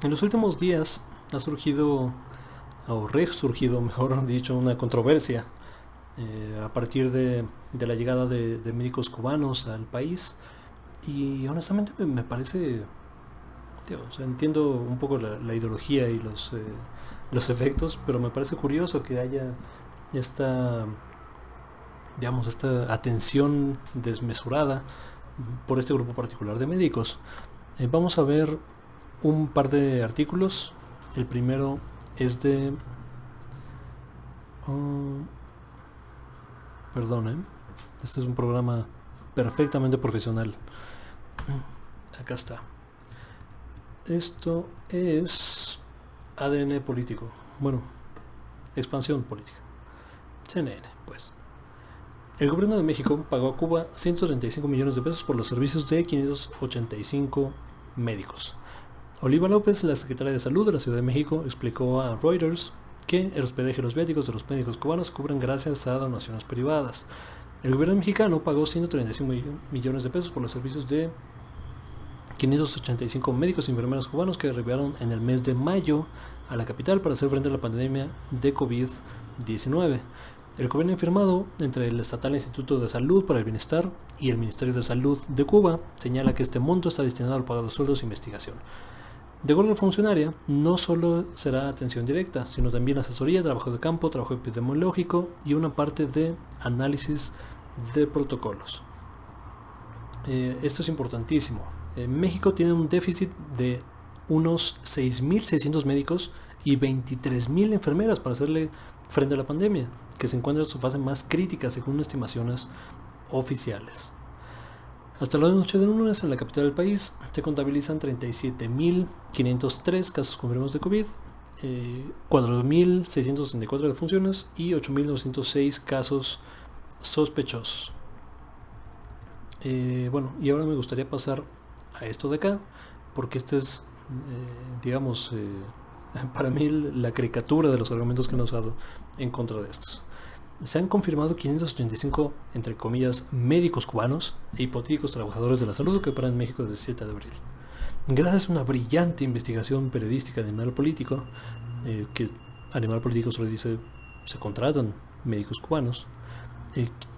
En los últimos días ha surgido, o resurgido, mejor dicho, una controversia a partir de la llegada de médicos cubanos al país. Y honestamente me parece, tío, o sea, entiendo un poco la ideología y los efectos, pero me parece curioso que haya esta, digamos, esta atención desmesurada por este grupo particular de médicos. Vamos a ver un par de artículos. El primero es de... oh, perdón, este es un programa perfectamente profesional. Acá está. Esto es ADN político. Bueno, expansión política. CNN, pues. El gobierno de México pagó a Cuba 135 millones de pesos por los servicios de 585 médicos. Oliva López, la secretaria de Salud de la Ciudad de México, explicó a Reuters que el hospedaje y los viáticos de los médicos cubanos cubren gracias a donaciones privadas. El gobierno mexicano pagó 135 millones de pesos por los servicios de 585 médicos y enfermeras cubanos que arribaron en el mes de mayo a la capital para hacer frente a la pandemia de COVID-19. El convenio firmado entre el Estatal Instituto de Salud para el Bienestar y el Ministerio de Salud de Cuba señala que este monto está destinado al pago de sueldos e investigación. De acuerdo a la funcionaria, no solo será atención directa, sino también asesoría, trabajo de campo, trabajo epidemiológico y una parte de análisis de protocolos. Esto es importantísimo. México tiene un déficit de unos 6.600 médicos y 23.000 enfermeras para hacerle frente a la pandemia, que se encuentra en su fase más crítica según estimaciones oficiales. Hasta la noche de lunes en la capital del país se contabilizan 37.503 casos confirmados de COVID, 4.664 defunciones y 8.906 casos sospechosos. Bueno, y ahora me gustaría pasar a esto de acá, porque este es, digamos, para mí la caricatura de los argumentos que han usado en contra de estos. Se han confirmado 585, entre comillas, médicos cubanos e hipotéticos trabajadores de la salud que operan en México desde el 7 de abril. Gracias a una brillante investigación periodística de Animal Político, que Animal Político solo dice se contratan médicos cubanos,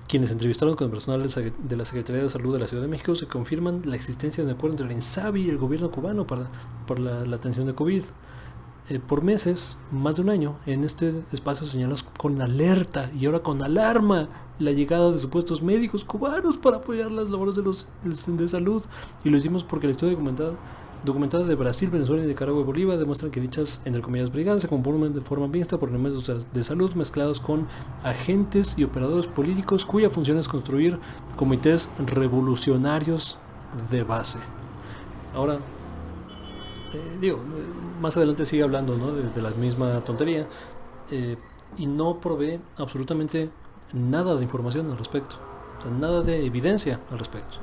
quienes entrevistaron con el personal de la Secretaría de Salud de la Ciudad de México se confirman la existencia de un acuerdo entre el INSABI y el gobierno cubano por la atención de COVID. Por meses, más de un año, en este espacio señalamos con alerta y ahora con alarma la llegada de supuestos médicos cubanos para apoyar las labores de salud. Y lo hicimos porque la historia documentada de Brasil, Venezuela, Nicaragua y Bolivia demuestran que dichas, entre comillas, brigadas se componen de forma mixta por elementos de salud mezclados con agentes y operadores políticos cuya función es construir comités revolucionarios de base. Ahora, más adelante sigue hablando, ¿no?, de la misma tontería, y no provee absolutamente nada de información al respecto, o sea, nada de evidencia al respecto.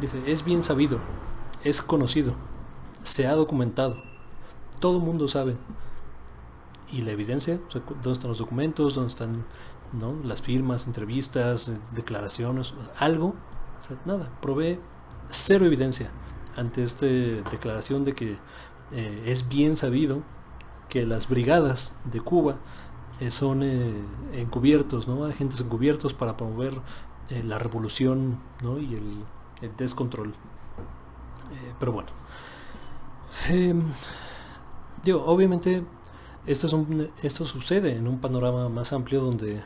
Dice, es bien sabido, es conocido, se ha documentado, todo el mundo sabe. ¿Y la evidencia? O sea, ¿dónde están los documentos? ¿Dónde están, no, las firmas, entrevistas, declaraciones? Algo, o sea, nada, provee cero evidencia ante esta declaración de que es bien sabido que las brigadas de Cuba son encubiertos, ¿no?, agentes encubiertos para promover la revolución, ¿no?, y el descontrol. Pero bueno, obviamente esto sucede en un panorama más amplio donde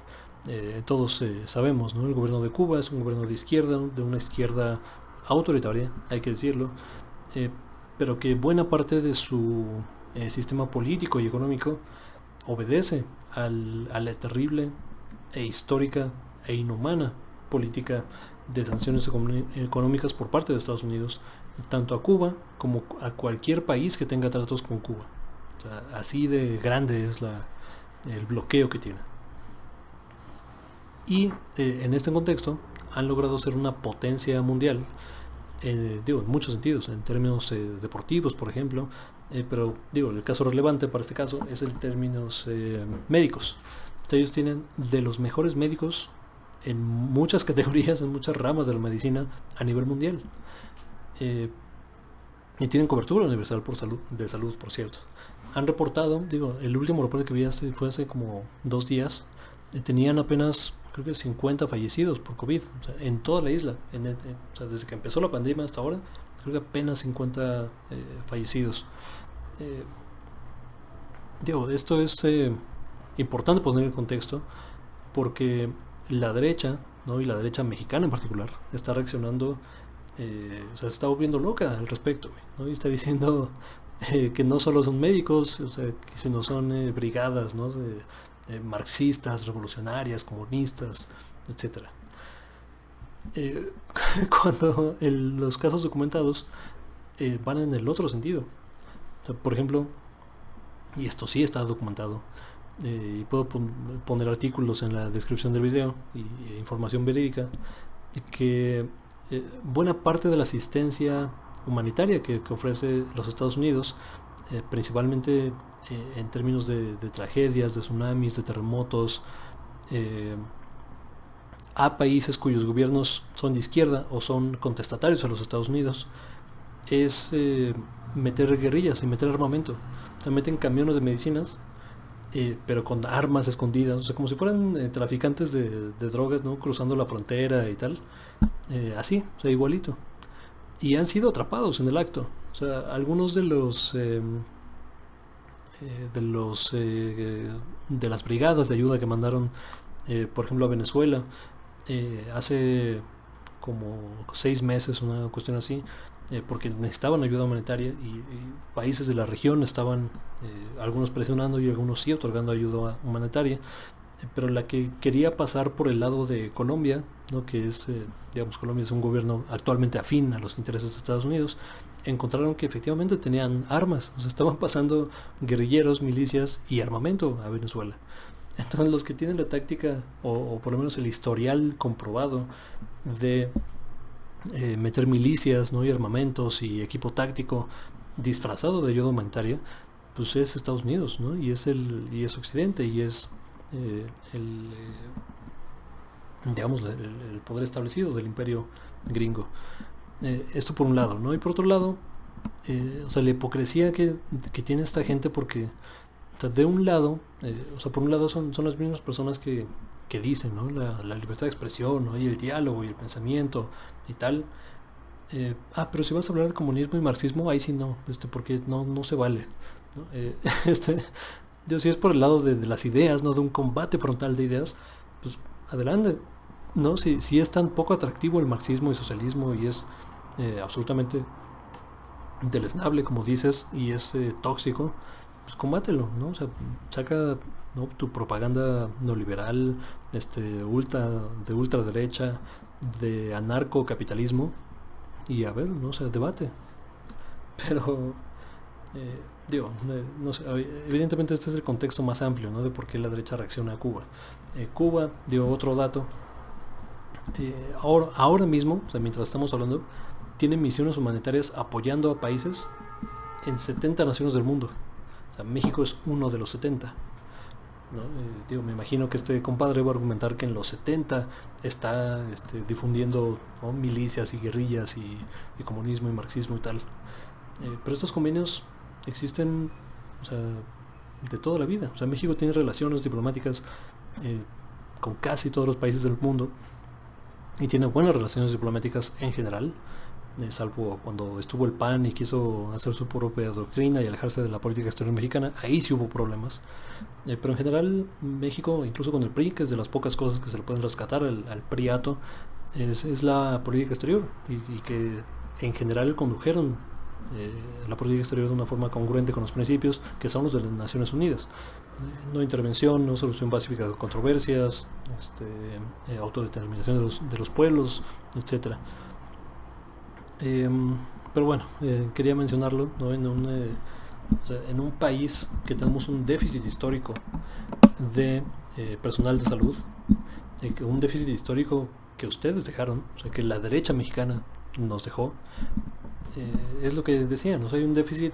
todos sabemos, ¿no?, el gobierno de Cuba es un gobierno de izquierda, de una izquierda autoritaria, hay que decirlo, pero que buena parte de su sistema político y económico obedece a la terrible e histórica e inhumana política de sanciones económicas por parte de Estados Unidos, tanto a Cuba como a cualquier país que tenga tratos con Cuba. O sea, así de grande es el bloqueo que tiene. Y en este contexto han logrado ser una potencia mundial, en muchos sentidos, en términos deportivos, por ejemplo, pero el caso relevante para este caso es en términos médicos. O sea, ellos tienen de los mejores médicos en muchas categorías, en muchas ramas de la medicina a nivel mundial. y tienen cobertura universal de salud, por cierto. Han reportado, digo, el último reporte que vi fue hace como 2 días, tenían apenas, creo que 50 fallecidos por COVID, o sea, en toda la isla, o sea, desde que empezó la pandemia hasta ahora, creo que apenas 50 fallecidos. Eh, Digo, esto es importante poner en contexto porque la derecha, ¿no? Y la derecha mexicana en particular, está reaccionando, o sea, se está volviendo loca al respecto, ¿no? Y está diciendo que no solo son médicos, o sea, que sino son brigadas, ¿no? Marxistas, revolucionarias, comunistas, etcétera. Eh, Cuando los casos documentados van en el otro sentido. O sea, por ejemplo, y esto sí está documentado, y puedo poner artículos en la descripción del video y información verídica, que buena parte de la asistencia humanitaria que ofrece los Estados Unidos, principalmente en términos de tragedias, de tsunamis, de terremotos, eh, a países cuyos gobiernos son de izquierda o son contestatarios a los Estados Unidos, es meter guerrillas y meter armamento. O sea, meten camiones de medicinas, pero con armas escondidas, o sea, como si fueran traficantes de drogas, ¿no? Cruzando la frontera y tal. Así, o sea, igualito. Y han sido atrapados en el acto. O sea, algunos de las brigadas de ayuda que mandaron, por ejemplo, a Venezuela, hace como 6 meses, una cuestión así, porque necesitaban ayuda humanitaria y países de la región estaban, algunos presionando y algunos sí otorgando ayuda humanitaria, pero la que quería pasar por el lado de Colombia, ¿no? Que es, digamos, Colombia es un gobierno actualmente afín a los intereses de Estados Unidos, encontraron que efectivamente tenían armas, o sea, estaban pasando guerrilleros, milicias y armamento a Venezuela. Entonces los que tienen la táctica o por lo menos el historial comprobado de meter milicias, ¿no? Y armamentos y equipo táctico disfrazado de ayuda humanitaria, pues es Estados Unidos, ¿no? Y es Occidente y es digamos el poder establecido del imperio gringo. Esto por un lado, ¿no? Y por otro lado, o sea, la hipocresía que tiene esta gente, porque o sea, de un lado, o sea, por un lado son las mismas personas que dicen, ¿no? La libertad de expresión, ¿no? Y el diálogo y el pensamiento y tal. Pero si vas a hablar de comunismo y marxismo, ahí sí no, porque no se vale, ¿no? Yo, si es por el lado de las ideas, no de un combate frontal de ideas, pues adelante, ¿no? Si es tan poco atractivo el marxismo y socialismo y es absolutamente deleznable, como dices, y es tóxico, pues combátelo, ¿no? O sea, saca, ¿no? Tu propaganda neoliberal, de ultraderecha, de anarcocapitalismo, y a ver, ¿no? O sea, debate. Pero, digo, no sé, evidentemente este es el contexto más amplio, ¿no? De por qué la derecha reacciona a Cuba. Cuba, digo, otro dato, ahora mismo, o sea, mientras estamos hablando, tiene misiones humanitarias apoyando a países en 70 naciones del mundo. O sea, México es uno de los 70, ¿no? Digo, me imagino que este compadre va a argumentar que en los 70 está difundiendo, ¿no? Milicias y guerrillas y comunismo y marxismo y tal. Pero estos convenios existen, o sea, de toda la vida. O sea, México tiene relaciones diplomáticas con casi todos los países del mundo y tiene buenas relaciones diplomáticas en general, salvo cuando estuvo el PAN y quiso hacer su propia doctrina y alejarse de la política exterior mexicana. Ahí sí hubo problemas, pero en general México, incluso con el PRI, que es de las pocas cosas que se le pueden rescatar al priato, es la política exterior, y que en general condujeron la política exterior de una forma congruente con los principios que son los de las Naciones Unidas. No intervención, no solución pacífica de controversias, autodeterminación de los pueblos, etcétera. Pero bueno, quería mencionarlo, ¿no? O sea, en un país que tenemos un déficit histórico de personal de salud, un déficit histórico que ustedes dejaron, o sea, que la derecha mexicana nos dejó, es lo que decían, ¿no? O sea, hay un déficit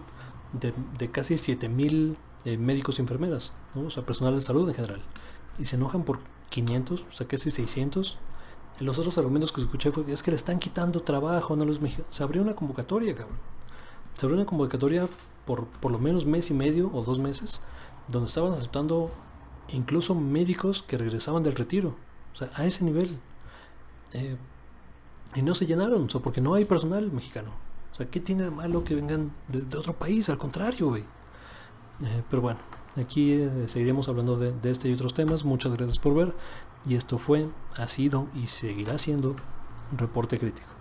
de casi 7000 médicos y enfermeras, ¿no? O sea, personal de salud en general, y se enojan por 500, o sea, casi 600. Los otros argumentos que escuché fue: es que le están quitando trabajo, no los mexicanos. Se abrió una convocatoria, cabrón. Se abrió una convocatoria por lo menos mes y medio o 2 meses, donde estaban aceptando incluso médicos que regresaban del retiro. O sea, a ese nivel. Y no se llenaron, o sea, porque no hay personal mexicano. O sea, ¿qué tiene de malo que vengan de otro país? Al contrario, güey. Pero bueno, aquí seguiremos hablando de este y otros temas. Muchas gracias por ver. Y esto ha sido y seguirá siendo Reporte Crítico.